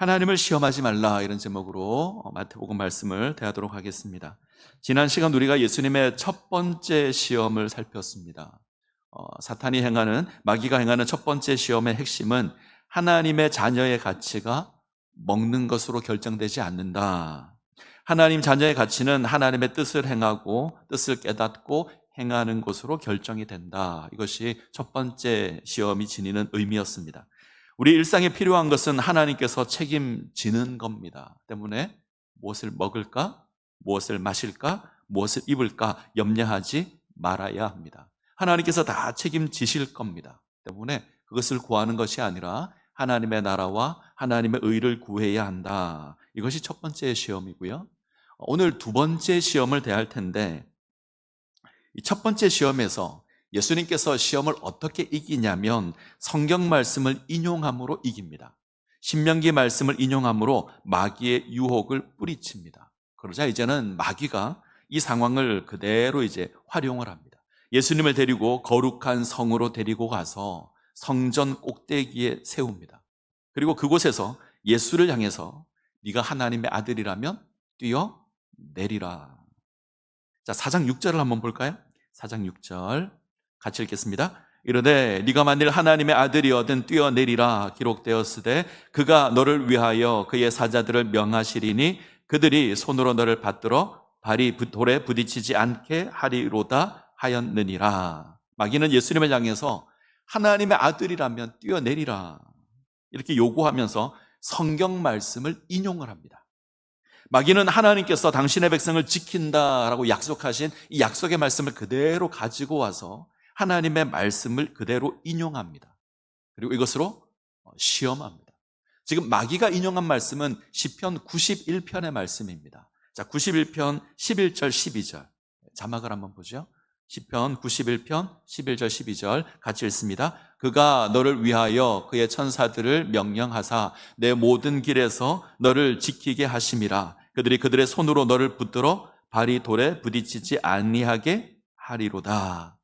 하나님을 시험하지 말라, 이런 제목으로 마태복음 말씀을 대하도록 하겠습니다. 지난 시간 우리가 예수님의 첫 번째 시험을 살폈습니다. 사탄이 행하는, 마귀가 행하는 첫 번째 시험의 핵심은 하나님의 자녀의 가치가 먹는 것으로 결정되지 않는다. 하나님 자녀의 가치는 하나님의 뜻을 행하고 뜻을 깨닫고 행하는 것으로 결정이 된다. 이것이 첫 번째 시험이 지니는 의미였습니다. 우리 일상에 필요한 것은 하나님께서 책임지는 겁니다. 때문에 무엇을 먹을까, 무엇을 마실까, 무엇을 입을까 염려하지 말아야 합니다. 하나님께서 다 책임지실 겁니다. 때문에 그것을 구하는 것이 아니라 하나님의 나라와 하나님의 의를 구해야 한다. 이것이 첫 번째 시험이고요. 오늘 두 번째 시험을 대할 텐데, 이 첫 번째 시험에서 예수님께서 시험을 어떻게 이기냐면 성경 말씀을 인용함으로 이깁니다. 신명기 말씀을 인용함으로 마귀의 유혹을 뿌리칩니다. 그러자 이제는 마귀가 이 상황을 그대로 이제 활용을 합니다. 예수님을 데리고 거룩한 성으로 데리고 가서 성전 꼭대기에 세웁니다. 그리고 그곳에서 예수를 향해서 네가 하나님의 아들이라면 뛰어내리라. 자, 4장 6절을 한번 볼까요? 4장 6절 같이 읽겠습니다. 이르되 네가 만일 하나님의 아들이거든 뛰어내리라 기록되었으되 그가 너를 위하여 그의 사자들을 명하시리니 그들이 손으로 너를 받들어 발이 돌에 부딪히지 않게 하리로다 하였느니라. 마귀는 예수님을 향해서 하나님의 아들이라면 뛰어내리라 이렇게 요구하면서 성경 말씀을 인용을 합니다. 마귀는 하나님께서 당신의 백성을 지킨다라고 약속하신 이 약속의 말씀을 그대로 가지고 와서 하나님의 말씀을 그대로 인용합니다. 그리고 이것으로 시험합니다. 지금 마귀가 인용한 말씀은 시편 91편의 말씀입니다. 자, 91편 11절 12절 자막을 한번 보죠. 시편 91편 11절 12절 같이 읽습니다. 그가 너를 위하여 그의 천사들을 명령하사 내 모든 길에서 너를 지키게 하심이라. 그들이 그들의 손으로 너를 붙들어 발이 돌에 부딪히지 아니하게 하리로다.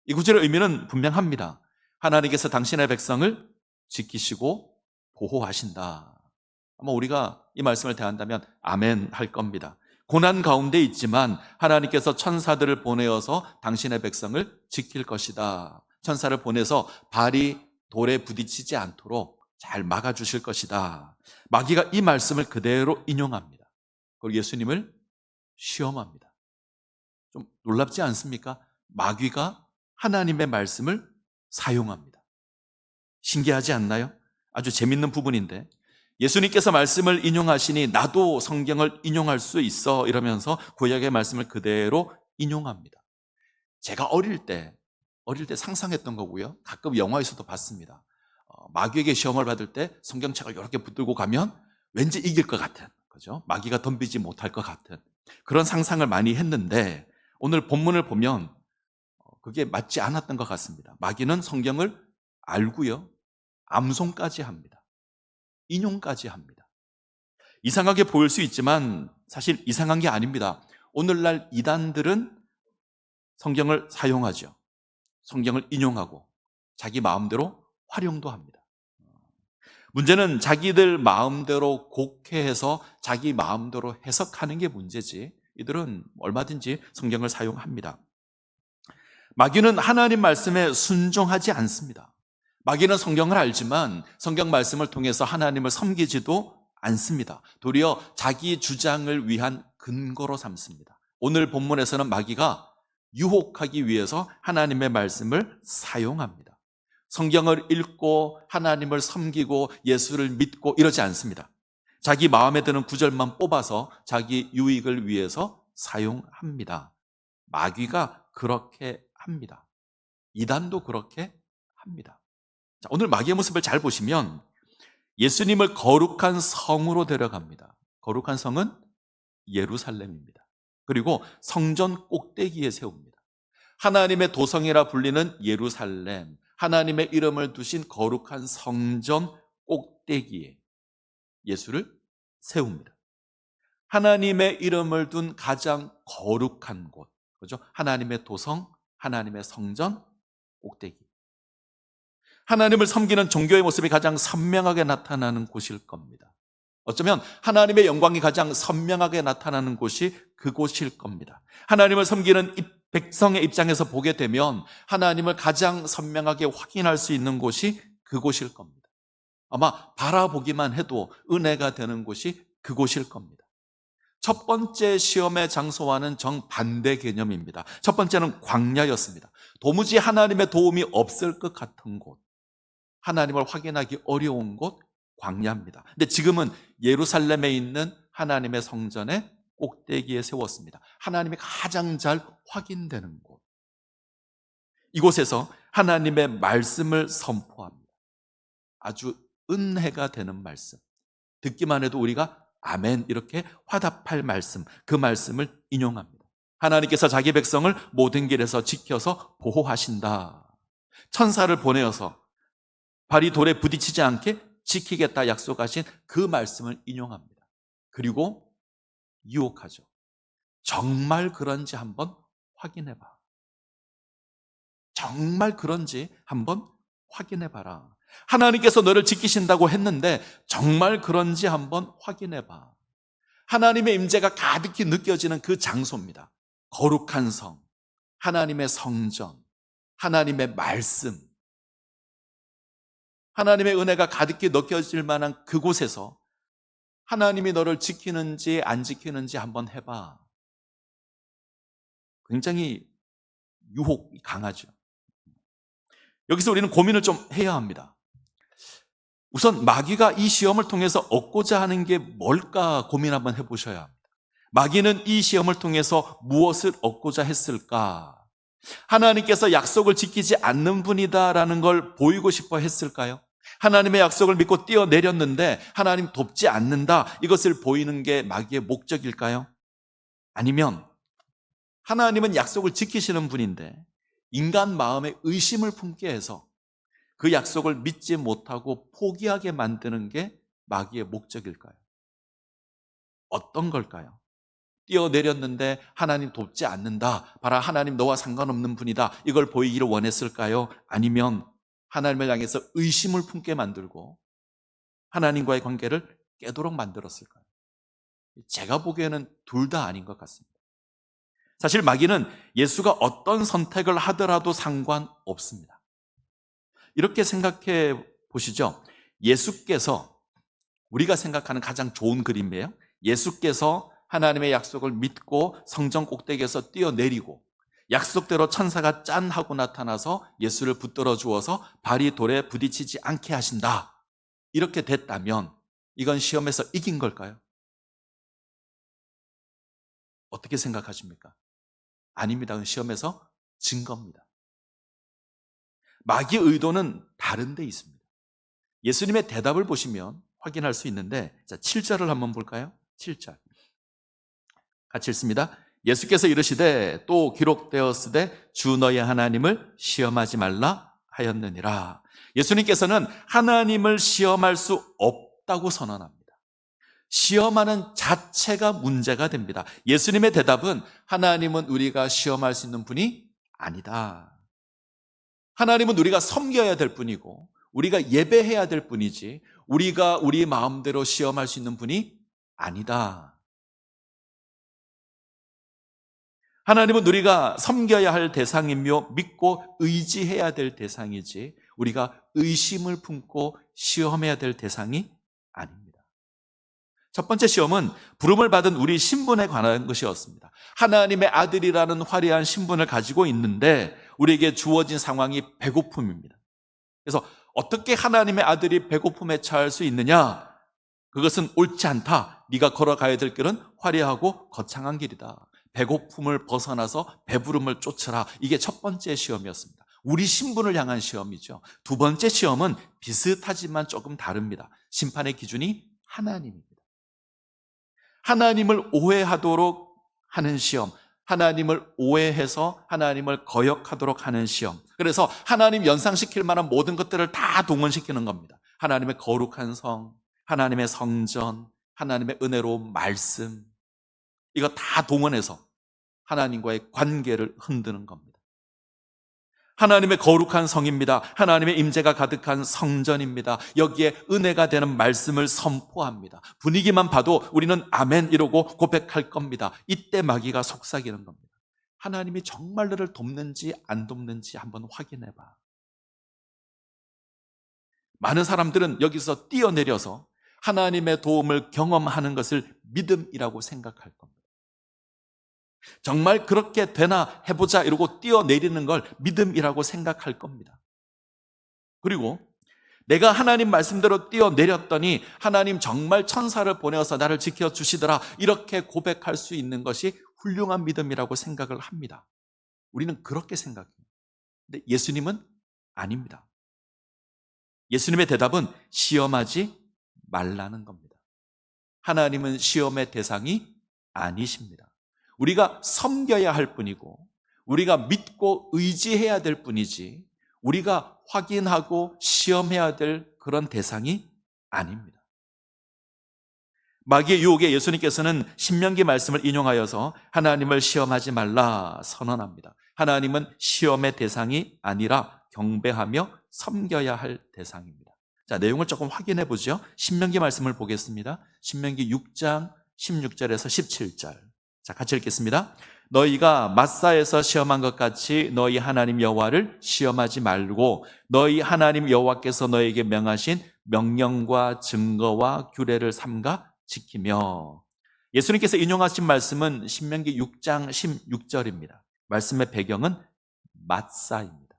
이 구절의 의미는 분명합니다. 하나님께서 당신의 백성을 지키시고 보호하신다. 아마 우리가 이 말씀을 대한다면 아멘 할 겁니다. 고난 가운데 있지만 하나님께서 천사들을 보내어서 당신의 백성을 지킬 것이다. 천사를 보내서 발이 돌에 부딪히지 않도록 잘 막아주실 것이다. 마귀가 이 말씀을 그대로 인용합니다. 그리고 예수님을 시험합니다. 좀 놀랍지 않습니까? 마귀가 하나님의 말씀을 사용합니다. 신기하지 않나요? 아주 재밌는 부분인데 예수님께서 말씀을 인용하시니 나도 성경을 인용할 수 있어 이러면서 구약의 말씀을 그대로 인용합니다. 제가 어릴 때 상상했던 거고요. 가끔 영화에서도 봤습니다. 마귀에게 시험을 받을 때 성경책을 이렇게 붙들고 가면 왠지 이길 것 같은, 그죠? 마귀가 덤비지 못할 것 같은 그런 상상을 많이 했는데 오늘 본문을 보면 그게 맞지 않았던 것 같습니다. 마귀는 성경을 알고요. 암송까지 합니다. 인용까지 합니다. 이상하게 보일 수 있지만 사실 이상한 게 아닙니다. 오늘날 이단들은 성경을 사용하죠. 성경을 인용하고 자기 마음대로 활용도 합니다. 문제는 자기들 마음대로 곡해해서 자기 마음대로 해석하는 게 문제지 이들은 얼마든지 성경을 사용합니다. 마귀는 하나님 말씀에 순종하지 않습니다. 마귀는 성경을 알지만 성경 말씀을 통해서 하나님을 섬기지도 않습니다. 도리어 자기 주장을 위한 근거로 삼습니다. 오늘 본문에서는 마귀가 유혹하기 위해서 하나님의 말씀을 사용합니다. 성경을 읽고 하나님을 섬기고 예수를 믿고 이러지 않습니다. 자기 마음에 드는 구절만 뽑아서 자기 유익을 위해서 사용합니다. 마귀가 그렇게 합니다. 이단도 그렇게 합니다. 자, 오늘 마귀의 모습을 잘 보시면 예수님을 거룩한 성으로 데려갑니다. 거룩한 성은 예루살렘입니다. 그리고 성전 꼭대기에 세웁니다. 하나님의 도성이라 불리는 예루살렘, 하나님의 이름을 두신 거룩한 성전 꼭대기에 예수를 세웁니다. 하나님의 이름을 둔 가장 거룩한 곳, 그죠? 하나님의 도성, 하나님의 성전 꼭대기. 하나님을 섬기는 종교의 모습이 가장 선명하게 나타나는 곳일 겁니다. 어쩌면 하나님의 영광이 가장 선명하게 나타나는 곳이 그곳일 겁니다. 하나님을 섬기는 백성의 입장에서 보게 되면 하나님을 가장 선명하게 확인할 수 있는 곳이 그곳일 겁니다. 아마 바라보기만 해도 은혜가 되는 곳이 그곳일 겁니다. 첫 번째 시험의 장소와는 정반대 개념입니다. 첫 번째는 광야였습니다. 도무지 하나님의 도움이 없을 것 같은 곳, 하나님을 확인하기 어려운 곳, 광야입니다. 근데 지금은 예루살렘에 있는 하나님의 성전의 꼭대기에 세웠습니다. 하나님이 가장 잘 확인되는 곳. 이곳에서 하나님의 말씀을 선포합니다. 아주 은혜가 되는 말씀. 듣기만 해도 우리가 아멘 이렇게 화답할 말씀, 그 말씀을 인용합니다. 하나님께서 자기 백성을 모든 길에서 지켜서 보호하신다. 천사를 보내어서 발이 돌에 부딪히지 않게 지키겠다 약속하신 그 말씀을 인용합니다. 그리고 유혹하죠. 정말 그런지 한번 확인해봐. 정말 그런지 한번 확인해봐라. 하나님께서 너를 지키신다고 했는데 정말 그런지 한번 확인해봐. 하나님의 임재가 가득히 느껴지는 그 장소입니다. 거룩한 성, 하나님의 성전, 하나님의 말씀, 하나님의 은혜가 가득히 느껴질 만한 그곳에서 하나님이 너를 지키는지 안 지키는지 한번 해봐. 굉장히 유혹이 강하죠. 여기서 우리는 고민을 좀 해야 합니다. 우선 마귀가 이 시험을 통해서 얻고자 하는 게 뭘까 고민 한번 해보셔야 합니다. 마귀는 이 시험을 통해서 무엇을 얻고자 했을까? 하나님께서 약속을 지키지 않는 분이다라는 걸 보이고 싶어 했을까요? 하나님의 약속을 믿고 뛰어내렸는데 하나님 돕지 않는다, 이것을 보이는 게 마귀의 목적일까요? 아니면 하나님은 약속을 지키시는 분인데 인간 마음에 의심을 품게 해서 그 약속을 믿지 못하고 포기하게 만드는 게 마귀의 목적일까요? 어떤 걸까요? 뛰어내렸는데 하나님 돕지 않는다, 봐라 하나님 너와 상관없는 분이다, 이걸 보이기를 원했을까요? 아니면 하나님을 향해서 의심을 품게 만들고 하나님과의 관계를 깨도록 만들었을까요? 제가 보기에는 둘 다 아닌 것 같습니다. 사실 마귀는 예수가 어떤 선택을 하더라도 상관없습니다. 이렇게 생각해 보시죠. 예수께서, 우리가 생각하는 가장 좋은 그림이에요. 예수께서 하나님의 약속을 믿고 성전 꼭대기에서 뛰어내리고 약속대로 천사가 짠 하고 나타나서 예수를 붙들어 주어서 발이 돌에 부딪히지 않게 하신다. 이렇게 됐다면 이건 시험에서 이긴 걸까요? 어떻게 생각하십니까? 아닙니다. 그건 시험에서 진 겁니다. 마귀의 의도는 다른 데 있습니다. 예수님의 대답을 보시면 확인할 수 있는데, 자, 7절을 한번 볼까요? 7절 같이 읽습니다. 예수께서 이르시되 또 기록되었으되 주 너의 하나님을 시험하지 말라 하였느니라. 예수님께서는 하나님을 시험할 수 없다고 선언합니다. 시험하는 자체가 문제가 됩니다. 예수님의 대답은 하나님은 우리가 시험할 수 있는 분이 아니다. 하나님은 우리가 섬겨야 될 분이고 우리가 예배해야 될 분이지 우리가 우리 마음대로 시험할 수 있는 분이 아니다. 하나님은 우리가 섬겨야 할 대상이며 믿고 의지해야 될 대상이지 우리가 의심을 품고 시험해야 될 대상이 아닙니다. 첫 번째 시험은 부름을 받은 우리 신분에 관한 것이었습니다. 하나님의 아들이라는 화려한 신분을 가지고 있는데 우리에게 주어진 상황이 배고픔입니다. 그래서 어떻게 하나님의 아들이 배고픔에 처할 수 있느냐? 그것은 옳지 않다. 네가 걸어가야 될 길은 화려하고 거창한 길이다. 배고픔을 벗어나서 배부름을 쫓으라. 이게 첫 번째 시험이었습니다. 우리 신분을 향한 시험이죠. 두 번째 시험은 비슷하지만 조금 다릅니다. 심판의 기준이 하나님입니다. 하나님을 오해하도록 하는 시험, 하나님을 오해해서 하나님을 거역하도록 하는 시험. 그래서 하나님 연상시킬 만한 모든 것들을 다 동원시키는 겁니다. 하나님의 거룩한 성, 하나님의 성전, 하나님의 은혜로운 말씀, 이거 다 동원해서 하나님과의 관계를 흔드는 겁니다. 하나님의 거룩한 성입니다. 하나님의 임재가 가득한 성전입니다. 여기에 은혜가 되는 말씀을 선포합니다. 분위기만 봐도 우리는 아멘 이러고 고백할 겁니다. 이때 마귀가 속삭이는 겁니다. 하나님이 정말 너를 돕는지 안 돕는지 한번 확인해봐. 많은 사람들은 여기서 뛰어내려서 하나님의 도움을 경험하는 것을 믿음이라고 생각할 겁니다. 정말 그렇게 되나 해보자 이러고 뛰어내리는 걸 믿음이라고 생각할 겁니다. 그리고 내가 하나님 말씀대로 뛰어내렸더니 하나님 정말 천사를 보내어서 나를 지켜주시더라 이렇게 고백할 수 있는 것이 훌륭한 믿음이라고 생각을 합니다. 우리는 그렇게 생각합니다. 근데 예수님은 아닙니다. 예수님의 대답은 시험하지 말라는 겁니다. 하나님은 시험의 대상이 아니십니다. 우리가 섬겨야 할 뿐이고 우리가 믿고 의지해야 될 뿐이지 우리가 확인하고 시험해야 될 그런 대상이 아닙니다. 마귀의 유혹에 예수님께서는 신명기 말씀을 인용하여서 하나님을 시험하지 말라 선언합니다. 하나님은 시험의 대상이 아니라 경배하며 섬겨야 할 대상입니다. 자, 내용을 조금 확인해 보죠. 신명기 말씀을 보겠습니다. 신명기 6장 16절에서 17절. 자, 같이 읽겠습니다. 너희가 마사에서 시험한 것 같이 너희 하나님 여호와를 시험하지 말고 너희 하나님 여호와께서 너희에게 명하신 명령과 증거와 규례를 삼가 지키며. 예수님께서 인용하신 말씀은 신명기 6장 16절입니다. 말씀의 배경은 마사입니다.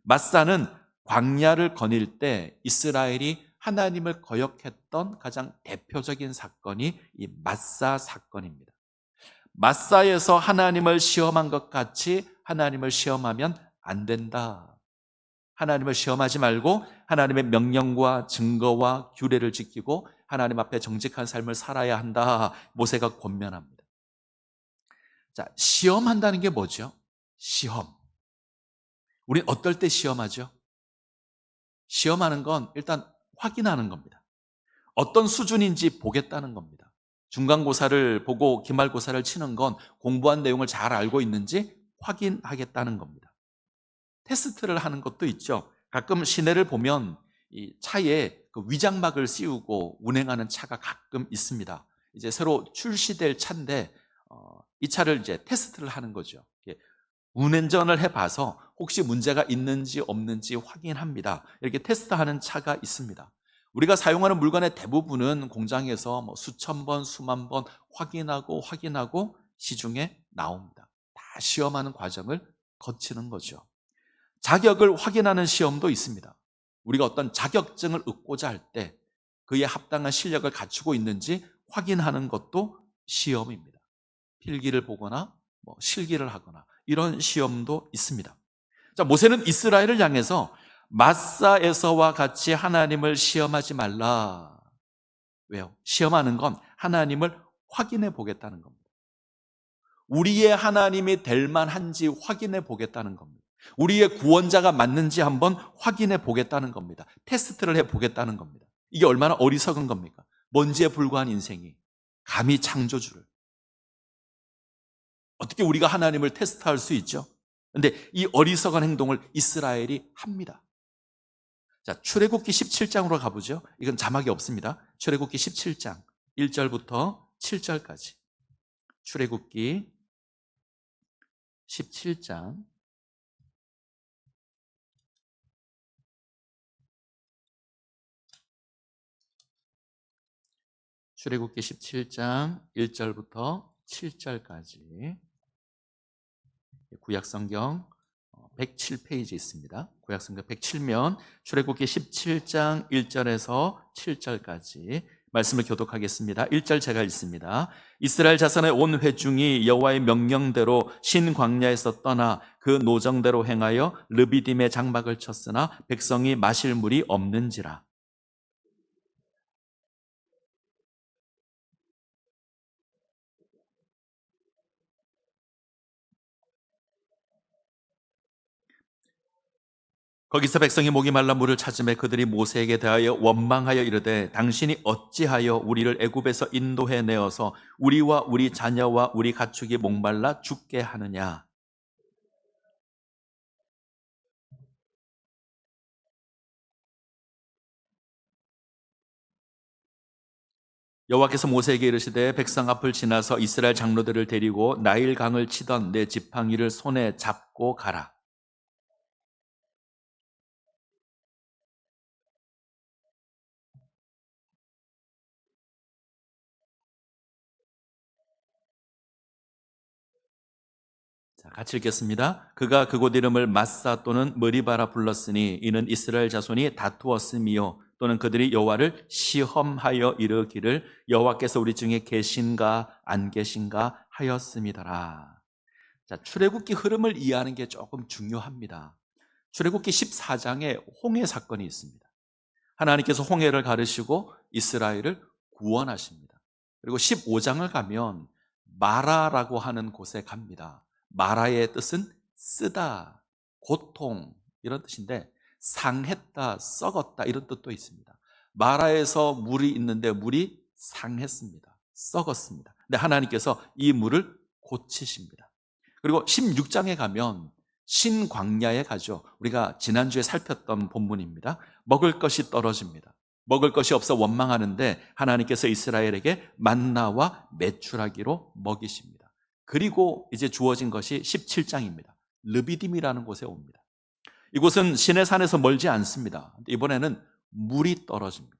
마사는 광야를 거닐 때 이스라엘이 하나님을 거역했던 가장 대표적인 사건이 이 마사 사건입니다. 마사에서 하나님을 시험한 것 같이 하나님을 시험하면 안 된다. 하나님을 시험하지 말고 하나님의 명령과 증거와 규례를 지키고 하나님 앞에 정직한 삶을 살아야 한다. 모세가 권면합니다. 자, 시험한다는 게 뭐죠? 시험. 우린 어떨 때 시험하죠? 시험하는 건 일단 확인하는 겁니다. 어떤 수준인지 보겠다는 겁니다. 중간고사를 보고 기말고사를 치는 건 공부한 내용을 잘 알고 있는지 확인하겠다는 겁니다. 테스트를 하는 것도 있죠. 가끔 시내를 보면 이 차에 그 위장막을 씌우고 운행하는 차가 가끔 있습니다. 이제 새로 출시될 차인데 이 차를 이제 테스트를 하는 거죠. 운행전을 해봐서 혹시 문제가 있는지 없는지 확인합니다. 이렇게 테스트하는 차가 있습니다. 우리가 사용하는 물건의 대부분은 공장에서 수천 번, 수만 번 확인하고 시중에 나옵니다. 다 시험하는 과정을 거치는 거죠. 자격을 확인하는 시험도 있습니다. 우리가 어떤 자격증을 얻고자 할 때 그에 합당한 실력을 갖추고 있는지 확인하는 것도 시험입니다. 필기를 보거나 실기를 하거나 이런 시험도 있습니다. 자, 모세는 이스라엘을 향해서 마사에서와 같이 하나님을 시험하지 말라. 왜요? 시험하는 건 하나님을 확인해 보겠다는 겁니다. 우리의 하나님이 될 만한지 확인해 보겠다는 겁니다. 우리의 구원자가 맞는지 한번 확인해 보겠다는 겁니다. 테스트를 해 보겠다는 겁니다. 이게 얼마나 어리석은 겁니까? 먼지에 불과한 인생이 감히 창조주를 어떻게 우리가 하나님을 테스트할 수 있죠? 그런데 이 어리석은 행동을 이스라엘이 합니다. 자, 출애굽기 17장으로 가보죠. 이건 자막이 없습니다. 출애굽기 17장 1절부터 7절까지. 출애굽기 17장 1절부터 7절까지 구약성경 107페이지 있습니다. 구약성경 107면 출애굽기 17장 1절에서 7절까지 말씀을 교독하겠습니다. 1절 제가 읽습니다. 이스라엘 자손의 온 회중이 여호와의 명령대로 신 광야에서 떠나 그 노정대로 행하여 르비딤의 장막을 쳤으나 백성이 마실 물이 없는지라. 거기서 백성이 목이 말라 물을 찾으매 그들이 모세에게 대하여 원망하여 이르되 당신이 어찌하여 우리를 애굽에서 인도해 내어서 우리와 우리 자녀와 우리 가축이 목말라 죽게 하느냐. 여호와께서 모세에게 이르시되 백성 앞을 지나서 이스라엘 장로들을 데리고 나일 강을 치던 내 지팡이를 손에 잡고 가라. 자, 같이 읽겠습니다. 그가 그곳 이름을 마사 또는 머리바라 불렀으니 이는 이스라엘 자손이 다투었음이요 또는 그들이 여호와를 시험하여 이르기를 여호와께서 우리 중에 계신가 안 계신가 하였음이더라. 자, 출애굽기 흐름을 이해하는 게 조금 중요합니다. 출애굽기 14장에 홍해 사건이 있습니다. 하나님께서 홍해를 가르시고 이스라엘을 구원하십니다. 그리고 15장을 가면 마라라고 하는 곳에 갑니다. 마라의 뜻은 쓰다, 고통 이런 뜻인데 상했다, 썩었다 이런 뜻도 있습니다. 마라에서 물이 있는데 물이 상했습니다. 썩었습니다. 근데 하나님께서 이 물을 고치십니다. 그리고 16장에 가면 신광야에 가죠. 우리가 지난주에 살폈던 본문입니다. 먹을 것이 떨어집니다. 먹을 것이 없어 원망하는데 하나님께서 이스라엘에게 만나와 메추라기로 먹이십니다. 그리고 이제 주어진 것이 17장입니다. 르비딤이라는 곳에 옵니다. 이곳은 시내산에서 멀지 않습니다. 이번에는 물이 떨어집니다.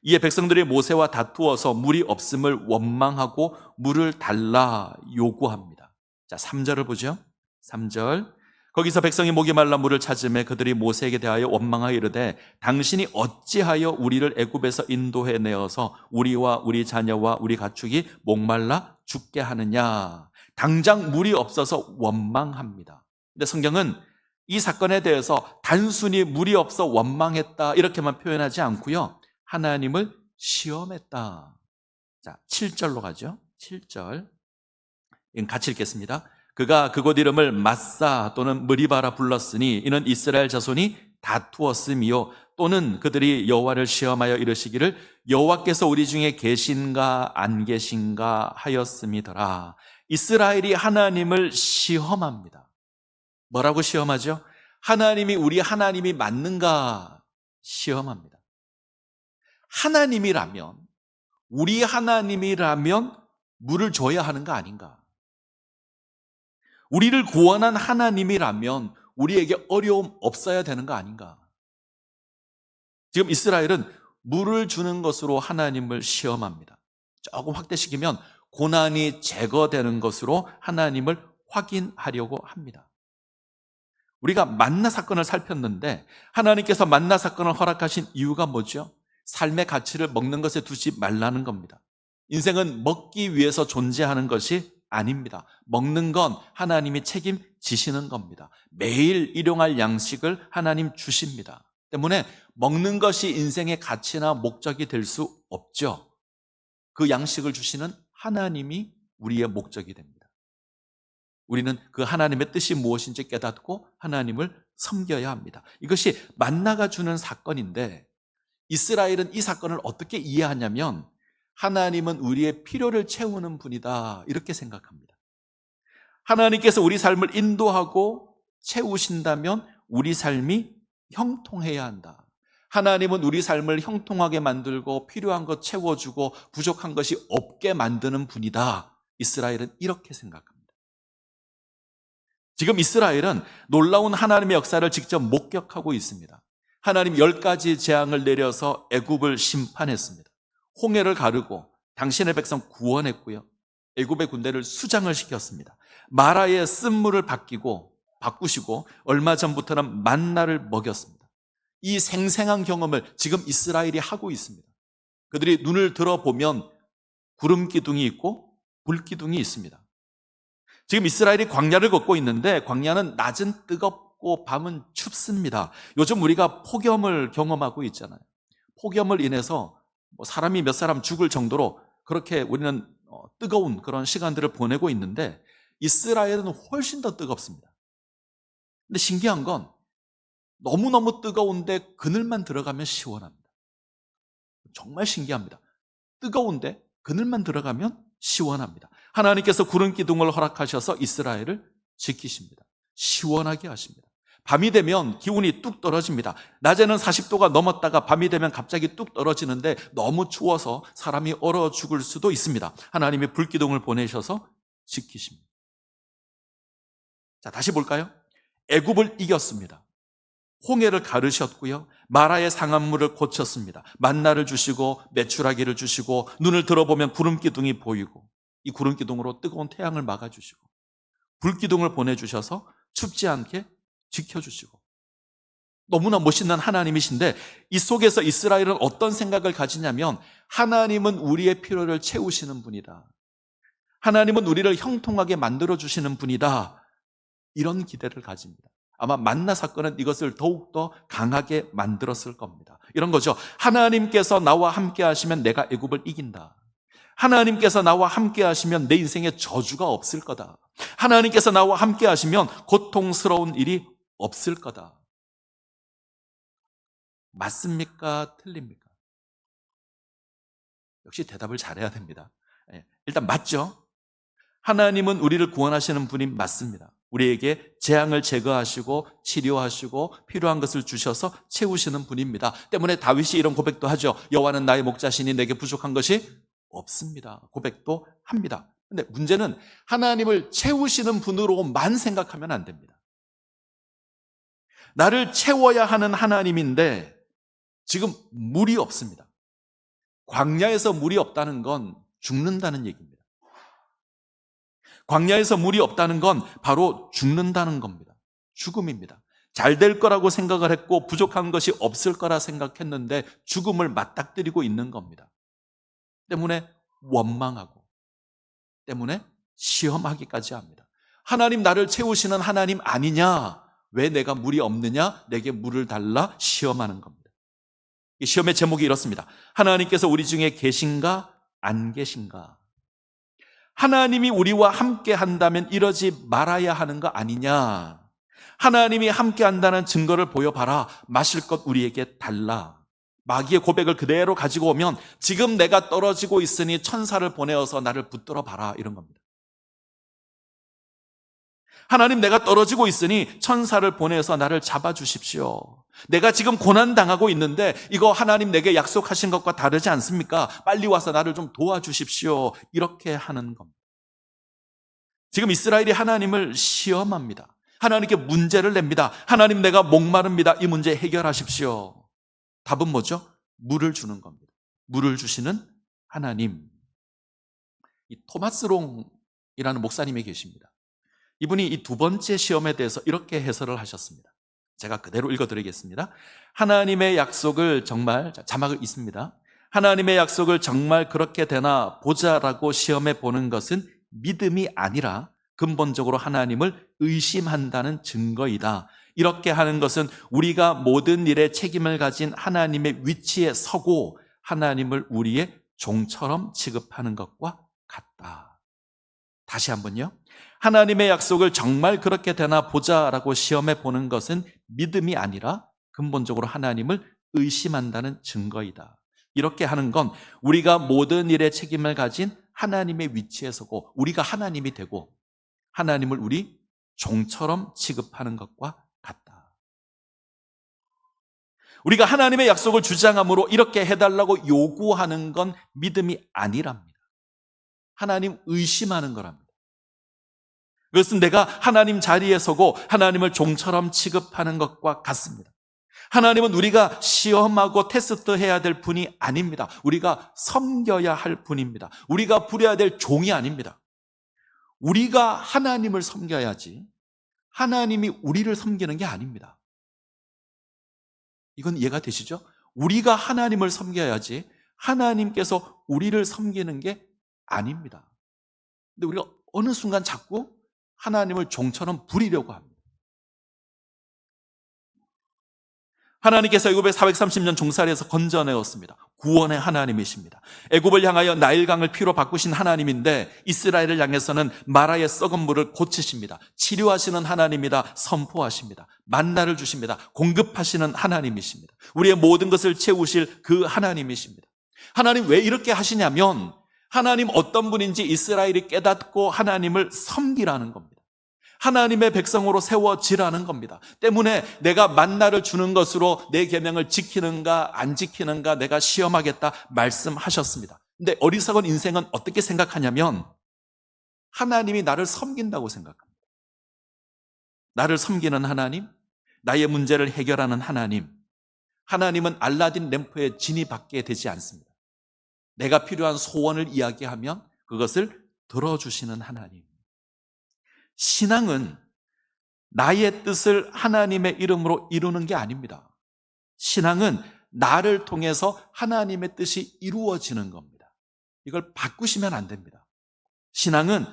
이에 백성들이 모세와 다투어서 물이 없음을 원망하고 물을 달라 요구합니다. 자, 3절을 보죠. 3절. 거기서 백성이 목이 말라 물을 찾으매 그들이 모세에게 대하여 원망하여 이르되 당신이 어찌하여 우리를 애굽에서 인도해 내어서 우리와 우리 자녀와 우리 가축이 목말라 죽게 하느냐. 당장 물이 없어서 원망합니다. 근데 성경은 이 사건에 대해서 단순히 물이 없어 원망했다 이렇게만 표현하지 않고요, 하나님을 시험했다. 자, 7절로 가죠. 7절 같이 읽겠습니다. 그가 그곳 이름을 마사 또는 머리바라 불렀으니 이는 이스라엘 자손이 다투었음이요 또는 그들이 여호와를 시험하여 이르시기를 여호와께서 우리 중에 계신가 안 계신가 하였음이더라. 이스라엘이 하나님을 시험합니다. 뭐라고 시험하죠? 하나님이 우리 하나님이 맞는가 시험합니다. 하나님이라면, 우리 하나님이라면 물을 줘야 하는 거 아닌가? 우리를 구원한 하나님이라면 우리에게 어려움 없어야 되는 거 아닌가? 지금 이스라엘은 물을 주는 것으로 하나님을 시험합니다. 조금 확대시키면 고난이 제거되는 것으로 하나님을 확인하려고 합니다. 우리가 만나 사건을 살폈는데 하나님께서 만나 사건을 허락하신 이유가 뭐죠? 삶의 가치를 먹는 것에 두지 말라는 겁니다. 인생은 먹기 위해서 존재하는 것이 아닙니다. 먹는 건 하나님이 책임지시는 겁니다. 매일 일용할 양식을 하나님 주십니다. 때문에 먹는 것이 인생의 가치나 목적이 될 수 없죠. 그 양식을 주시는 하나님이 우리의 목적이 됩니다. 우리는 그 하나님의 뜻이 무엇인지 깨닫고 하나님을 섬겨야 합니다. 이것이 만나가 주는 사건인데 이스라엘은 이 사건을 어떻게 이해하냐면 하나님은 우리의 필요를 채우는 분이다 이렇게 생각합니다. 하나님께서 우리 삶을 인도하고 채우신다면 우리 삶이 형통해야 한다. 하나님은 우리 삶을 형통하게 만들고 필요한 것 채워주고 부족한 것이 없게 만드는 분이다. 이스라엘은 이렇게 생각합니다. 지금 이스라엘은 놀라운 하나님의 역사를 직접 목격하고 있습니다. 하나님 10가지 재앙을 내려서 애굽을 심판했습니다. 홍해를 가르고 당신의 백성 구원했고요. 애굽의 군대를 수장을 시켰습니다. 마라의 쓴물을 바꾸시고 얼마 전부터는 만나를 먹였습니다. 이 생생한 경험을 지금 이스라엘이 하고 있습니다. 그들이 눈을 들어보면 구름 기둥이 있고 불 기둥이 있습니다. 지금 이스라엘이 광야를 걷고 있는데 광야는 낮은 뜨겁고 밤은 춥습니다. 요즘 우리가 폭염을 경험하고 있잖아요. 폭염을 인해서 사람이 몇 사람 죽을 정도로 그렇게 우리는 뜨거운 그런 시간들을 보내고 있는데 이스라엘은 훨씬 더 뜨겁습니다. 근데 신기한 건 너무너무 뜨거운데 그늘만 들어가면 시원합니다. 정말 신기합니다. 뜨거운데 그늘만 들어가면 시원합니다. 하나님께서 구름 기둥을 허락하셔서 이스라엘을 지키십니다. 시원하게 하십니다. 밤이 되면 기온이 뚝 떨어집니다. 낮에는 40도가 넘었다가 밤이 되면 갑자기 뚝 떨어지는데 너무 추워서 사람이 얼어 죽을 수도 있습니다. 하나님이 불기둥을 보내셔서 지키십니다. 자, 다시 볼까요? 애굽을 이겼습니다. 홍해를 가르셨고요. 마라의 상한물을 고쳤습니다. 만나를 주시고 메추라기를 주시고 눈을 들어보면 구름기둥이 보이고 이 구름기둥으로 뜨거운 태양을 막아주시고 불기둥을 보내주셔서 춥지 않게 지켜주시고 너무나 멋있는 하나님이신데 이 속에서 이스라엘은 어떤 생각을 가지냐면 하나님은 우리의 필요를 채우시는 분이다. 하나님은 우리를 형통하게 만들어주시는 분이다. 이런 기대를 가집니다. 아마 만나 사건은 이것을 더욱더 강하게 만들었을 겁니다. 이런 거죠. 하나님께서 나와 함께 하시면 내가 애굽을 이긴다. 하나님께서 나와 함께 하시면 내 인생에 저주가 없을 거다. 하나님께서 나와 함께 하시면 고통스러운 일이 없을 거다. 맞습니까? 틀립니까? 역시 대답을 잘해야 됩니다. 일단 맞죠? 하나님은 우리를 구원하시는 분이 맞습니다. 우리에게 재앙을 제거하시고 치료하시고 필요한 것을 주셔서 채우시는 분입니다. 때문에 다윗이 이런 고백도 하죠. 여호와는 나의 목자시니 내게 부족한 것이 없습니다. 고백도 합니다. 근데 문제는 하나님을 채우시는 분으로만 생각하면 안 됩니다. 나를 채워야 하는 하나님인데 지금 물이 없습니다. 광야에서 물이 없다는 건 죽는다는 얘기입니다. 광야에서 물이 없다는 건 바로 죽는다는 겁니다. 죽음입니다. 잘 될 거라고 생각을 했고 부족한 것이 없을 거라 생각했는데 죽음을 맞닥뜨리고 있는 겁니다. 때문에 원망하고 때문에 시험하기까지 합니다. 하나님 나를 채우시는 하나님 아니냐? 왜 내가 물이 없느냐? 내게 물을 달라 시험하는 겁니다. 이 시험의 제목이 이렇습니다. 하나님께서 우리 중에 계신가 안 계신가? 하나님이 우리와 함께 한다면 이러지 말아야 하는 거 아니냐? 하나님이 함께 한다는 증거를 보여봐라. 마실 것 우리에게 달라. 마귀의 고백을 그대로 가지고 오면 지금 내가 떨어지고 있으니 천사를 보내어서 나를 붙들어 봐라. 이런 겁니다. 하나님 내가 떨어지고 있으니 천사를 보내서 나를 잡아주십시오. 내가 지금 고난당하고 있는데 이거 하나님 내게 약속하신 것과 다르지 않습니까? 빨리 와서 나를 좀 도와주십시오. 이렇게 하는 겁니다. 지금 이스라엘이 하나님을 시험합니다. 하나님께 문제를 냅니다. 하나님 내가 목마릅니다. 이 문제 해결하십시오. 답은 뭐죠? 물을 주는 겁니다. 물을 주시는 하나님. 이 토마스 롱이라는 목사님이 계십니다. 이분이 이 두 번째 시험에 대해서 이렇게 해설을 하셨습니다. 제가 그대로 읽어드리겠습니다. 하나님의 약속을 정말, 자막을 있습니다. 하나님의 약속을 정말 그렇게 되나 보자라고 시험해 보는 것은 믿음이 아니라 근본적으로 하나님을 의심한다는 증거이다. 이렇게 하는 것은 우리가 모든 일에 책임을 가진 하나님의 위치에 서고 하나님을 우리의 종처럼 취급하는 것과 같다. 다시 한번요. 하나님의 약속을 정말 그렇게 되나 보자라고 시험해 보는 것은 믿음이 아니라 근본적으로 하나님을 의심한다는 증거이다. 이렇게 하는 건 우리가 모든 일에 책임을 가진 하나님의 위치에 서고 우리가 하나님이 되고 하나님을 우리 종처럼 취급하는 것과 같다. 우리가 하나님의 약속을 주장함으로 이렇게 해달라고 요구하는 건 믿음이 아니랍니다. 하나님 의심하는 거랍니다. 그것은 내가 하나님 자리에 서고 하나님을 종처럼 취급하는 것과 같습니다. 하나님은 우리가 시험하고 테스트해야 될 분이 아닙니다. 우리가 섬겨야 할 분입니다. 우리가 부려야 될 종이 아닙니다. 우리가 하나님을 섬겨야지 하나님이 우리를 섬기는 게 아닙니다. 이건 이해가 되시죠? 우리가 하나님을 섬겨야지 하나님께서 우리를 섬기는 게 아닙니다. 근데 우리가 어느 순간 자꾸 하나님을 종처럼 부리려고 합니다. 하나님께서 애굽에 430년 종살이에서 건져내었습니다. 구원의 하나님이십니다. 애굽을 향하여 나일강을 피로 바꾸신 하나님인데 이스라엘을 향해서는 마라의 썩은 물을 고치십니다. 치료하시는 하나님이다 선포하십니다. 만나를 주십니다. 공급하시는 하나님이십니다. 우리의 모든 것을 채우실 그 하나님이십니다. 하나님 왜 이렇게 하시냐면 하나님 어떤 분인지 이스라엘이 깨닫고 하나님을 섬기라는 겁니다. 하나님의 백성으로 세워지라는 겁니다. 때문에 내가 만나를 주는 것으로 내 계명을 지키는가 안 지키는가 내가 시험하겠다 말씀하셨습니다. 근데 어리석은 인생은 어떻게 생각하냐면 하나님이 나를 섬긴다고 생각합니다. 나를 섬기는 하나님, 나의 문제를 해결하는 하나님, 하나님은 알라딘 램프에 진이 받게 되지 않습니다. 내가 필요한 소원을 이야기하면 그것을 들어주시는 하나님. 신앙은 나의 뜻을 하나님의 이름으로 이루는 게 아닙니다. 신앙은 나를 통해서 하나님의 뜻이 이루어지는 겁니다. 이걸 바꾸시면 안 됩니다. 신앙은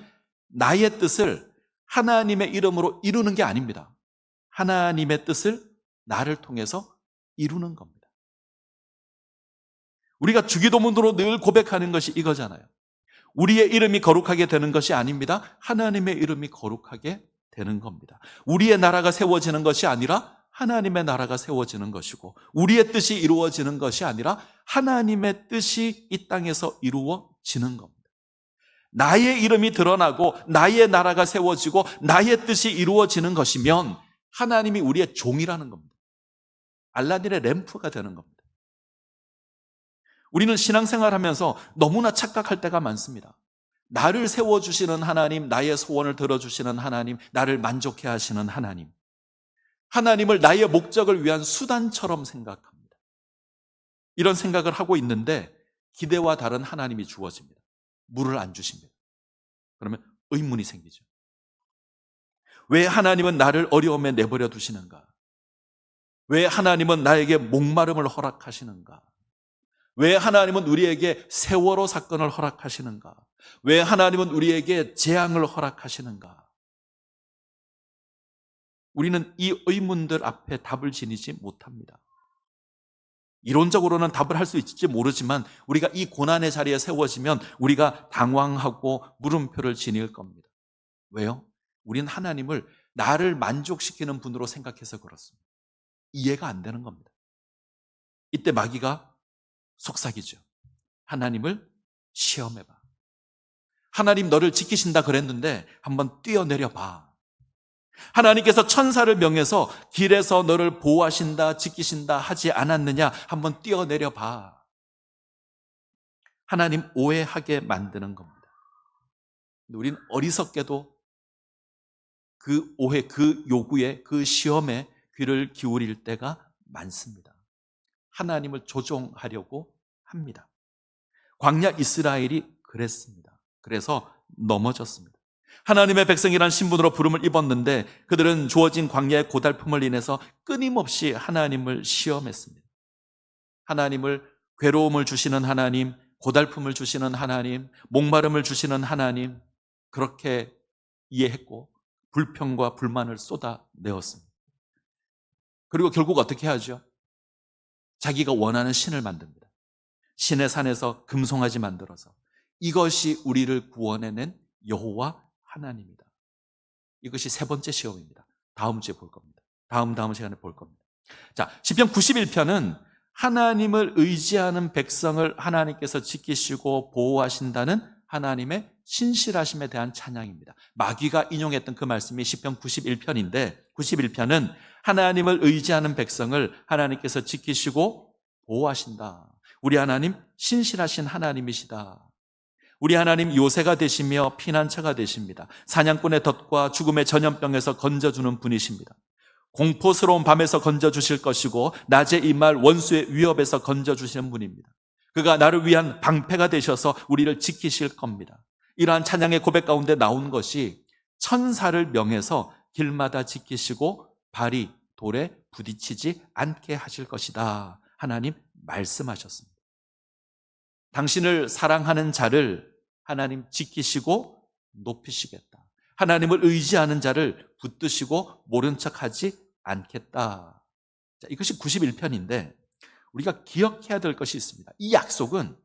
나의 뜻을 하나님의 이름으로 이루는 게 아닙니다. 하나님의 뜻을 나를 통해서 이루는 겁니다. 우리가 주기도문으로 늘 고백하는 것이 이거잖아요. 우리의 이름이 거룩하게 되는 것이 아닙니다. 하나님의 이름이 거룩하게 되는 겁니다. 우리의 나라가 세워지는 것이 아니라 하나님의 나라가 세워지는 것이고, 우리의 뜻이 이루어지는 것이 아니라 하나님의 뜻이 이 땅에서 이루어지는 겁니다. 나의 이름이 드러나고 나의 나라가 세워지고 나의 뜻이 이루어지는 것이면 하나님이 우리의 종이라는 겁니다. 알라딘의 램프가 되는 겁니다. 우리는 신앙생활하면서 너무나 착각할 때가 많습니다. 나를 세워주시는 하나님, 나의 소원을 들어주시는 하나님, 나를 만족해 하시는 하나님, 하나님을 나의 목적을 위한 수단처럼 생각합니다. 이런 생각을 하고 있는데 기대와 다른 하나님이 주어집니다. 물을 안 주십니다. 그러면 의문이 생기죠. 왜 하나님은 나를 어려움에 내버려 두시는가? 왜 하나님은 나에게 목마름을 허락하시는가? 왜 하나님은 우리에게 세월호 사건을 허락하시는가? 왜 하나님은 우리에게 재앙을 허락하시는가? 우리는 이 의문들 앞에 답을 지니지 못합니다. 이론적으로는 답을 할 수 있을지 모르지만 우리가 이 고난의 자리에 세워지면 우리가 당황하고 물음표를 지닐 겁니다. 왜요? 우리는 하나님을 나를 만족시키는 분으로 생각해서 그렇습니다. 이해가 안 되는 겁니다. 이때 마귀가 속삭이죠. 하나님을 시험해봐. 하나님 너를 지키신다 그랬는데 한번 뛰어내려봐. 하나님께서 천사를 명해서 길에서 너를 보호하신다, 지키신다 하지 않았느냐? 한번 뛰어내려봐. 하나님 오해하게 만드는 겁니다. 우리는 어리석게도 그 오해, 그 요구에, 그 시험에 귀를 기울일 때가 많습니다. 하나님을 조종하려고 합니다. 광야 이스라엘이 그랬습니다. 그래서 넘어졌습니다. 하나님의 백성이란 신분으로 부름을 입었는데 그들은 주어진 광야의 고달픔을 인해서 끊임없이 하나님을 시험했습니다. 하나님을 괴로움을 주시는 하나님, 고달픔을 주시는 하나님, 목마름을 주시는 하나님, 그렇게 이해했고 불평과 불만을 쏟아내었습니다. 그리고 결국 어떻게 하죠? 자기가 원하는 신을 만듭니다. 신의 산에서 금송아지 만들어서 이것이 우리를 구원해낸 여호와 하나님이다. 이것이 세 번째 시험입니다. 다음 주에 볼 겁니다. 다음 시간에 볼 겁니다. 자, 시편 91편은 하나님을 의지하는 백성을 하나님께서 지키시고 보호하신다는 하나님의 신실하심에 대한 찬양입니다. 마귀가 인용했던 그 말씀이 시편 91편인데 91편은 하나님을 의지하는 백성을 하나님께서 지키시고 보호하신다. 우리 하나님 신실하신 하나님이시다. 우리 하나님 요새가 되시며 피난처가 되십니다. 사냥꾼의 덫과 죽음의 전염병에서 건져주는 분이십니다. 공포스러운 밤에서 건져주실 것이고 낮에 임할 원수의 위협에서 건져주시는 분입니다. 그가 나를 위한 방패가 되셔서 우리를 지키실 겁니다. 이러한 찬양의 고백 가운데 나온 것이 천사를 명해서 길마다 지키시고 발이 돌에 부딪히지 않게 하실 것이다. 하나님 말씀하셨습니다. 당신을 사랑하는 자를 하나님 지키시고 높이시겠다. 하나님을 의지하는 자를 붙드시고 모른 척하지 않겠다. 자, 이것이 91편인데 우리가 기억해야 될 것이 있습니다. 이 약속은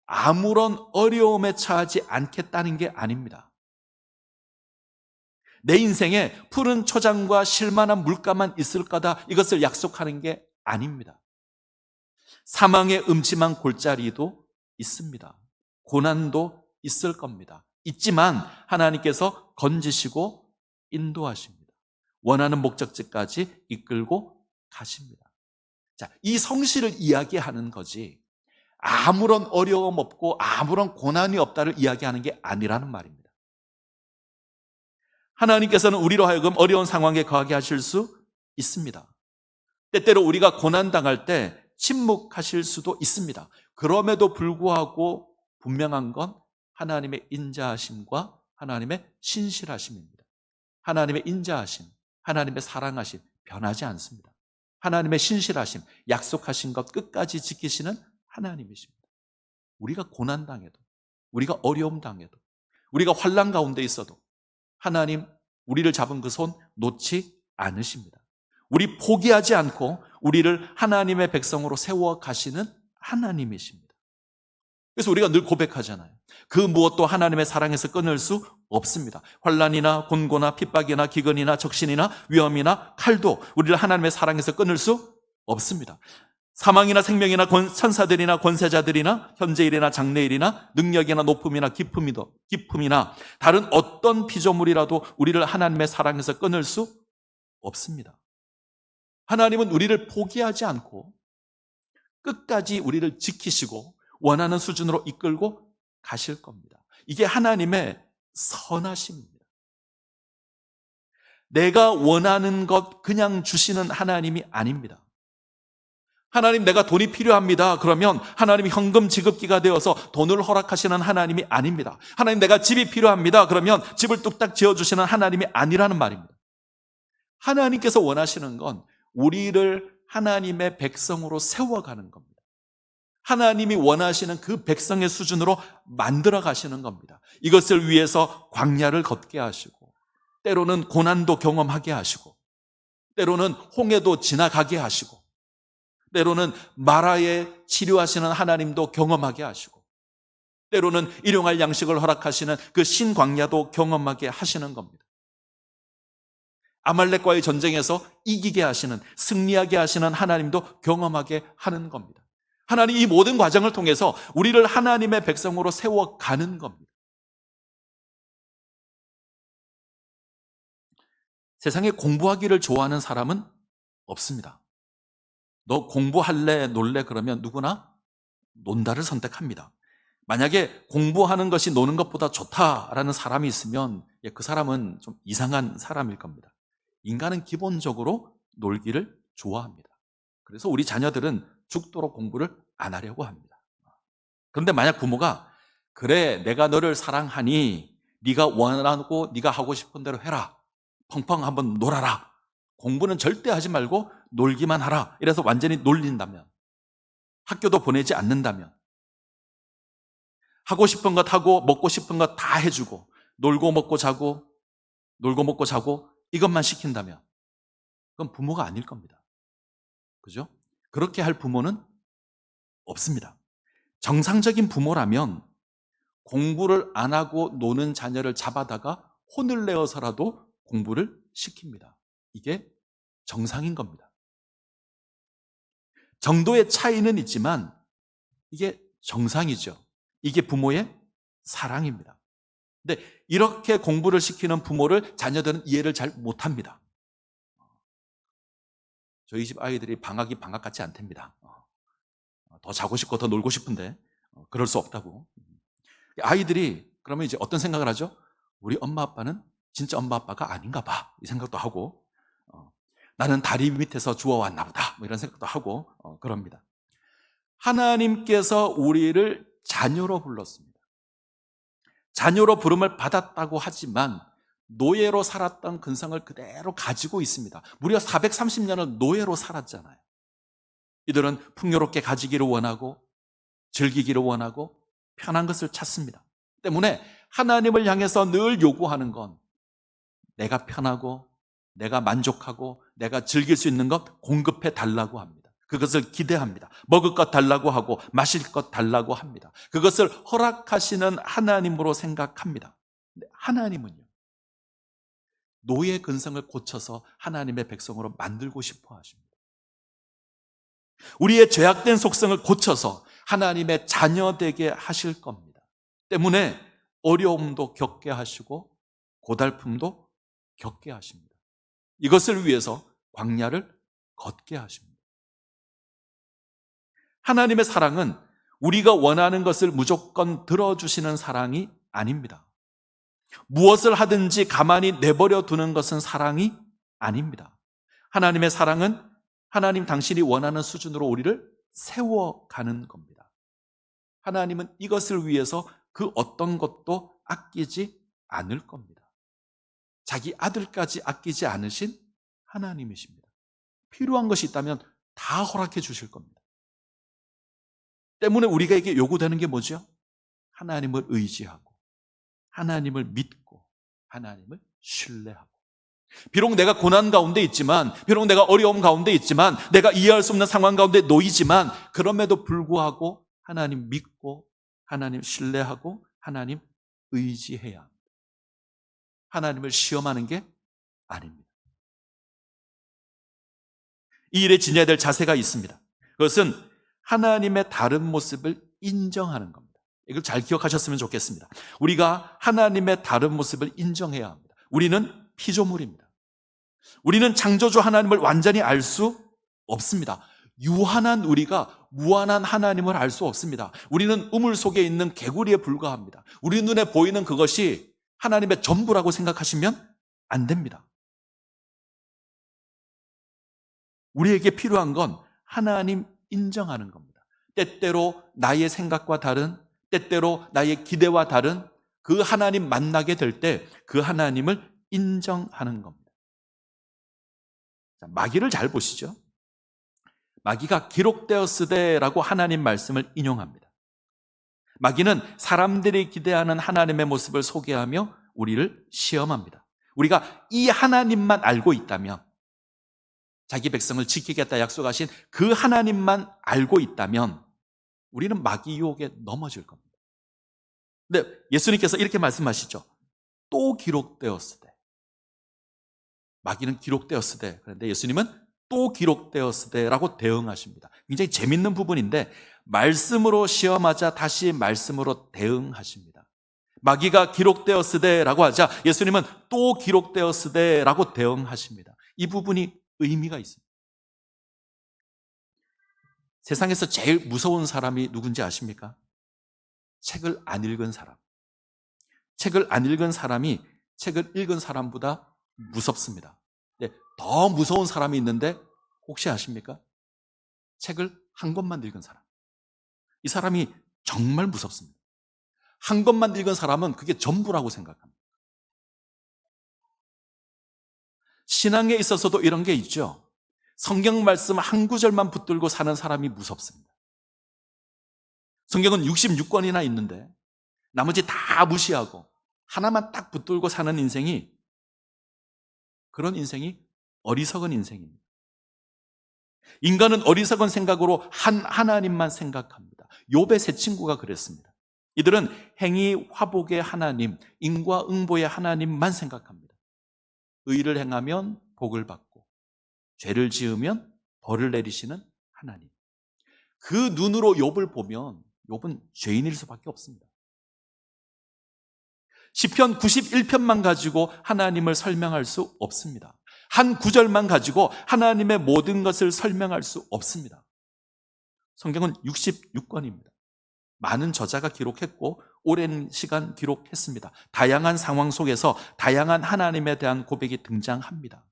아무런 어려움에 처하지 않겠다는 게 아닙니다. 내 인생에 푸른 초장과 실만한 물가만 있을 거다, 이것을 약속하는 게 아닙니다. 사망의 음침한 골짜기도 있습니다. 고난도 있을 겁니다. 있지만 하나님께서 건지시고 인도하십니다. 원하는 목적지까지 이끌고 가십니다. 자, 이 성실을 이야기하는 거지 아무런 어려움 없고 아무런 고난이 없다를 이야기하는 게 아니라는 말입니다. 하나님께서는 우리로 하여금 어려운 상황에 거하게 하실 수 있습니다. 때때로 우리가 고난당할 때 침묵하실 수도 있습니다. 그럼에도 불구하고 분명한 건 하나님의 인자하심과 하나님의 신실하심입니다. 하나님의 인자하심, 하나님의 사랑하심 변하지 않습니다. 하나님의 신실하심, 약속하신 것 끝까지 지키시는 하나님이십니다. 우리가 고난당해도, 우리가 어려움 당해도, 우리가 환난 가운데 있어도 하나님 우리를 잡은 그 손 놓지 않으십니다. 우리 포기하지 않고 우리를 하나님의 백성으로 세워 가시는 하나님이십니다. 그래서 우리가 늘 고백하잖아요. 그 무엇도 하나님의 사랑에서 끊을 수 없습니다. 환난이나 곤고나 핍박이나 기근이나 적신이나 위험이나 칼도 우리를 하나님의 사랑에서 끊을 수 없습니다. 사망이나 생명이나 천사들이나 권세자들이나 현재일이나 장래일이나 능력이나 높음이나 기품이나 다른 어떤 피조물이라도 우리를 하나님의 사랑에서 끊을 수 없습니다. 하나님은 우리를 포기하지 않고 끝까지 우리를 지키시고 원하는 수준으로 이끌고 가실 겁니다. 이게 하나님의 선하심입니다. 내가 원하는 것 그냥 주시는 하나님이 아닙니다. 하나님 내가 돈이 필요합니다. 그러면 하나님이 현금 지급기가 되어서 돈을 허락하시는 하나님이 아닙니다. 하나님 내가 집이 필요합니다. 그러면 집을 뚝딱 지어주시는 하나님이 아니라는 말입니다. 하나님께서 원하시는 건 우리를 하나님의 백성으로 세워가는 겁니다. 하나님이 원하시는 그 백성의 수준으로 만들어 가시는 겁니다. 이것을 위해서 광야를 걷게 하시고 때로는 고난도 경험하게 하시고 때로는 홍해도 지나가게 하시고 때로는 마라에 치료하시는 하나님도 경험하게 하시고 때로는 일용할 양식을 허락하시는 그 신광야도 경험하게 하시는 겁니다. 아말렉과의 전쟁에서 이기게 하시는, 승리하게 하시는 하나님도 경험하게 하는 겁니다. 하나님 이 모든 과정을 통해서 우리를 하나님의 백성으로 세워가는 겁니다. 세상에 공부하기를 좋아하는 사람은 없습니다. 너 공부할래, 놀래? 그러면 누구나 논다를 선택합니다. 만약에 공부하는 것이 노는 것보다 좋다라는 사람이 있으면 그 사람은 좀 이상한 사람일 겁니다. 인간은 기본적으로 놀기를 좋아합니다. 그래서 우리 자녀들은 죽도록 공부를 안 하려고 합니다. 그런데 만약 부모가 그래 내가 너를 사랑하니 네가 원하고 네가 하고 싶은 대로 해라. 펑펑 한번 놀아라. 공부는 절대 하지 말고 놀기만 하라. 이래서 완전히 놀린다면, 학교도 보내지 않는다면, 하고 싶은 것 하고 먹고 싶은 것 다 해주고 놀고 먹고 자고 이것만 시킨다면 그건 부모가 아닐 겁니다. 그죠? 그렇게 할 부모는 없습니다. 정상적인 부모라면 공부를 안 하고 노는 자녀를 잡아다가 혼을 내어서라도 공부를 시킵니다. 이게 정상인 겁니다. 정도의 차이는 있지만 이게 정상이죠. 이게 부모의 사랑입니다. 근데 이렇게 공부를 시키는 부모를 자녀들은 이해를 잘 못합니다. 저희 집 아이들이 방학이 방학 같지 않답니다. 더 자고 싶고 더 놀고 싶은데 그럴 수 없다고. 아이들이 그러면 이제 어떤 생각을 하죠? 우리 엄마 아빠는 진짜 엄마 아빠가 아닌가 봐 이 생각도 하고 나는 다리 밑에서 주워왔나 보다 뭐 이런 생각도 하고 그럽니다. 하나님께서 우리를 자녀로 불렀습니다. 자녀로 부름을 받았다고 하지만 노예로 살았던 근성을 그대로 가지고 있습니다. 무려 430년을 노예로 살았잖아요. 이들은 풍요롭게 가지기를 원하고 즐기기를 원하고 편한 것을 찾습니다. 때문에 하나님을 향해서 늘 요구하는 건 내가 편하고 내가 만족하고 내가 즐길 수 있는 것 공급해 달라고 합니다. 그것을 기대합니다. 먹을 것 달라고 하고 마실 것 달라고 합니다. 그것을 허락하시는 하나님으로 생각합니다. 근데 하나님은요, 노예 근성을 고쳐서 하나님의 백성으로 만들고 싶어 하십니다. 우리의 죄악된 속성을 고쳐서 하나님의 자녀 되게 하실 겁니다. 때문에 어려움도 겪게 하시고 고달픔도 겪게 하십니다. 이것을 위해서 광야를 걷게 하십니다. 하나님의 사랑은 우리가 원하는 것을 무조건 들어주시는 사랑이 아닙니다. 무엇을 하든지 가만히 내버려 두는 것은 사랑이 아닙니다. 하나님의 사랑은 하나님 당신이 원하는 수준으로 우리를 세워가는 겁니다. 하나님은 이것을 위해서 그 어떤 것도 아끼지 않을 겁니다. 자기 아들까지 아끼지 않으신 하나님이십니다. 필요한 것이 있다면 다 허락해 주실 겁니다. 때문에 우리에게 요구되는 게 뭐죠? 하나님을 의지하고, 하나님을 믿고, 하나님을 신뢰하고. 비록 내가 고난 가운데 있지만, 비록 내가 어려움 가운데 있지만, 내가 이해할 수 없는 상황 가운데 놓이지만, 그럼에도 불구하고 하나님 믿고, 하나님 신뢰하고, 하나님 의지해야 합니다. 하나님을 시험하는 게 아닙니다. 이 일에 지녀야 될 자세가 있습니다. 그것은 하나님의 다른 모습을 인정하는 겁니다. 이걸 잘 기억하셨으면 좋겠습니다. 우리가 하나님의 다른 모습을 인정해야 합니다. 우리는 피조물입니다. 우리는 창조주 하나님을 완전히 알 수 없습니다. 유한한 우리가 무한한 하나님을 알 수 없습니다. 우리는 우물 속에 있는 개구리에 불과합니다. 우리 눈에 보이는 그것이 하나님의 전부라고 생각하시면 안 됩니다. 우리에게 필요한 건 하나님 인정하는 겁니다. 때때로 나의 생각과 다른, 때때로 나의 기대와 다른 그 하나님 만나게 될 때 그 하나님을 인정하는 겁니다. 자, 마귀를 잘 보시죠. 마귀가 기록되었으되라고 하나님 말씀을 인용합니다. 마귀는 사람들이 기대하는 하나님의 모습을 소개하며 우리를 시험합니다. 우리가 이 하나님만 알고 있다면, 자기 백성을 지키겠다 약속하신 그 하나님만 알고 있다면 우리는 마귀 유혹에 넘어질 겁니다. 근데 예수님께서 이렇게 말씀하시죠. 또 기록되었으되. 마귀는 기록되었으되, 그런데 예수님은 또 기록되었으되라고 대응하십니다. 굉장히 재밌는 부분인데 말씀으로 시험하자 다시 말씀으로 대응하십니다. 마귀가 기록되었으되라고 하자 예수님은 또 기록되었으되라고 대응하십니다. 이 부분이 의미가 있습니다. 세상에서 제일 무서운 사람이 누군지 아십니까? 책을 안 읽은 사람. 책을 안 읽은 사람이 책을 읽은 사람보다 무섭습니다. 네, 더 무서운 사람이 있는데 혹시 아십니까? 책을 한 권만 읽은 사람. 이 사람이 정말 무섭습니다. 한 권만 읽은 사람은 그게 전부라고 생각합니다. 신앙에 있어서도 이런 게 있죠. 성경 말씀 한 구절만 붙들고 사는 사람이 무섭습니다. 성경은 66권이나 있는데 나머지 다 무시하고 하나만 딱 붙들고 사는 인생이, 그런 인생이 어리석은 인생입니다. 인간은 어리석은 생각으로 하나님만 생각합니다. 욥의 세 친구가 그랬습니다. 이들은 행위 화복의 하나님, 인과응보의 하나님만 생각합니다. 의를 행하면 복을 받고 죄를 지으면 벌을 내리시는 하나님. 그 눈으로 욥을 보면 욥은 죄인일 수밖에 없습니다. 시편 91편만 가지고 하나님을 설명할 수 없습니다. 한 구절만 가지고 하나님의 모든 것을 설명할 수 없습니다. 성경은 66권입니다. 많은 저자가 기록했고 오랜 시간 기록했습니다. 다양한 상황 속에서 다양한 하나님에 대한 고백이 등장합니다.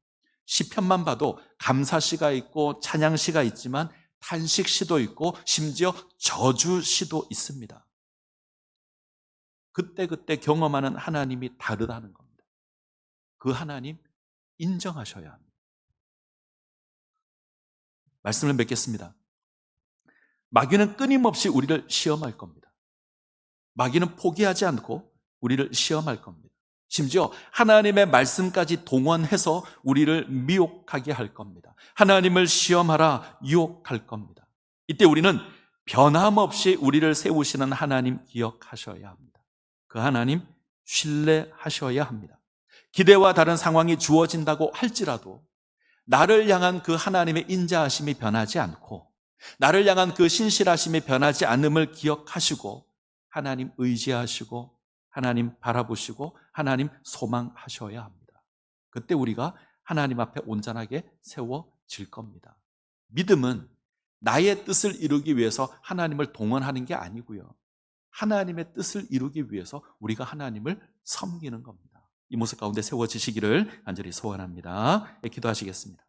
시편만 봐도 감사시가 있고 찬양시가 있지만 탄식시도 있고 심지어 저주시도 있습니다. 그때그때 경험하는 하나님이 다르다는 겁니다. 그 하나님 인정하셔야 합니다. 말씀을 맺겠습니다. 마귀는 끊임없이 우리를 시험할 겁니다. 마귀는 포기하지 않고 우리를 시험할 겁니다. 심지어 하나님의 말씀까지 동원해서 우리를 미혹하게 할 겁니다. 하나님을 시험하라 유혹할 겁니다. 이때 우리는 변함없이 우리를 세우시는 하나님 기억하셔야 합니다. 그 하나님 신뢰하셔야 합니다. 기대와 다른 상황이 주어진다고 할지라도 나를 향한 그 하나님의 인자하심이 변하지 않고 나를 향한 그 신실하심이 변하지 않음을 기억하시고 하나님 의지하시고 하나님 바라보시고 하나님 소망하셔야 합니다. 그때 우리가 하나님 앞에 온전하게 세워질 겁니다. 믿음은 나의 뜻을 이루기 위해서 하나님을 동원하는 게 아니고요. 하나님의 뜻을 이루기 위해서 우리가 하나님을 섬기는 겁니다. 이 모습 가운데 세워지시기를 간절히 소원합니다. 기도하시겠습니다.